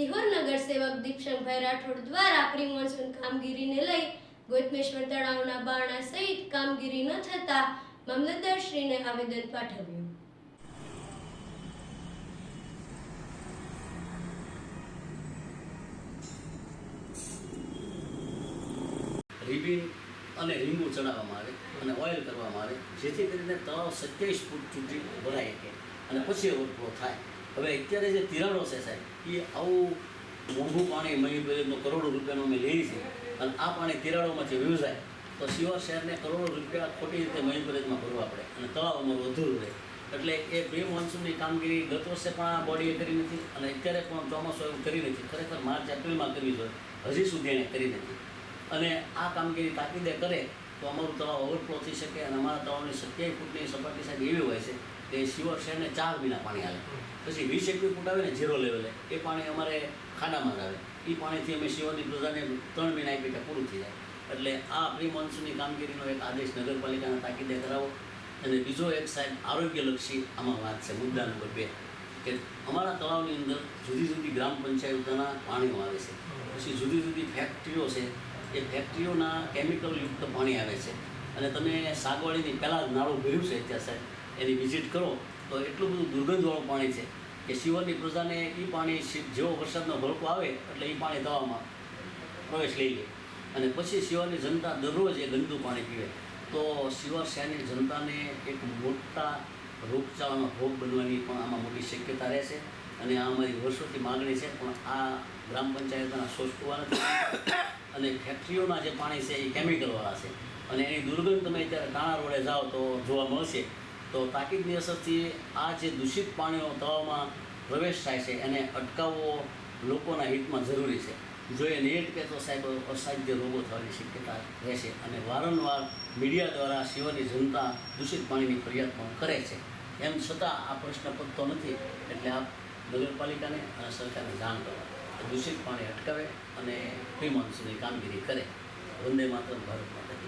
સિહોર નગર સેવક દીપશંકભાઈ રાઠોડ દ્વારા pre monsoon કામગીરીને લઈ ગોતમેશ્વર તળાવના બારણા સહિત કામગીરી ન થતા મામલતદારશ્રીને આવેદન પાઠવ્યું. રિબિન અને લીંબુ ચડાવવામાં આવે અને ઓઇલ કરવામાં આવે, જેથી કરીને તળાવ 27 ફૂટ સુધી ભરાય શકે અને પછી ઓવરફ્લો થાય. હવે અત્યારે જે તિરાડો છે સાહેબ, એ આવું મોંઘું પાણી મહીપુરેજનો કરોડો રૂપિયાનો અમે લઈએ છીએ અને આ પાણી તિરાડોમાંથી વયું જાય તો સિહોર શહેરને કરોડો રૂપિયા ખોટી રીતે મહીપુરેજમાં ભરવા પડે અને તળાવ અમારું અધૂરું રહે. એટલે એ પ્રી મોન્સૂનની કામગીરી ગત વર્ષે પણ આ બોડીએ કરી નથી અને અત્યારે પણ ચોમાસું એવું કરી નથી. ખરેખર માર્ચ એપ્રિલમાં કરવી જોઈએ, હજી સુધી એણે કરી નથી. અને આ કામગીરી તાકીદે કરે તો અમારું તળાવ ઓવરફ્લો થઈ શકે અને અમારા તળાવની 27 ફૂટની સપાટી સાહેબ એવી હોય છે કે સિહોર શહેરને 4 મહિના પાણી આવે. પછી 20-21 ફૂટ આવે ને ઝીરો લેવલે, એ પાણી અમારે ખાડામાં જ આવે. એ પાણીથી અમે સિહોરની પ્રજાને 3 મહિના આપી ત્યાં પૂરું થઈ જાય. એટલે આ પ્રી મોન્સૂનની કામગીરીનો એક આદેશ નગરપાલિકાના તાકીદે કરાવો. અને બીજો એક સાહેબ આરોગ્યલક્ષી આમાં વાત છે, મુદ્દા નંબર 2 કે અમારા તળાવની અંદર જુદી જુદી ગ્રામ પંચાયતોના પાણીઓ આવે છે, પછી જુદી જુદી ફેક્ટરીઓ છે, એ ફેક્ટરીઓના કેમિકલયુક્ત પાણી આવે છે. અને તમે સાગવાડીની પહેલાં જ નાળું ભર્યું છે ત્યાં સાહેબ, એની વિઝિટ કરો તો એટલું બધું દુર્ગંધવાળું પાણી છે કે સિહોરની પ્રજાને એ પાણી જેવો વરસાદનો ભડકો આવે એટલે એ પાણી તળાવમાં પ્રવેશ લઈ લે અને પછી સિહોરની જનતા દરરોજ એ ગંદુ પાણી પીવે તો સિહોર શહેરની જનતાને એક મોટા રોગચાળાનો ભોગ બનવાની પણ આમાં મોટી શક્યતા રહેશે. અને આ અમારી વર્ષોથી માગણી છે, પણ આ ગ્રામ પંચાયતના સોચવા નથી. અને ફેક્ટરીઓના જે પાણી છે એ કેમિકલવાળા છે અને એની દુર્ગંધ તમે અત્યારે ટાણા રોડે જાઓ તો જોવા મળશે. તો તાકીદની અસરથી આ જે દૂષિત પાણીઓ તળાવમાં પ્રવેશ થાય છે એને અટકાવવો લોકોના હિતમાં જરૂરી છે. જો એ નહીં અટકે તો સાહેબ અસાધ્ય રોગો થવાની શક્યતા રહેશે. અને વારંવાર મીડિયા દ્વારા સિહોરની જનતા દૂષિત પાણીની ફરિયાદ પણ કરે છે. એમ છતાં આ પ્રશ્ન પતતો નથી. એટલે આપ નગરપાલિકાને અને સરકારને જાણ કરવા દૂષિત પાણી અટકાવે અને પ્રી મોન્સૂનની કામગીરી કરે. વંદે માતરમ, ભારત માતા.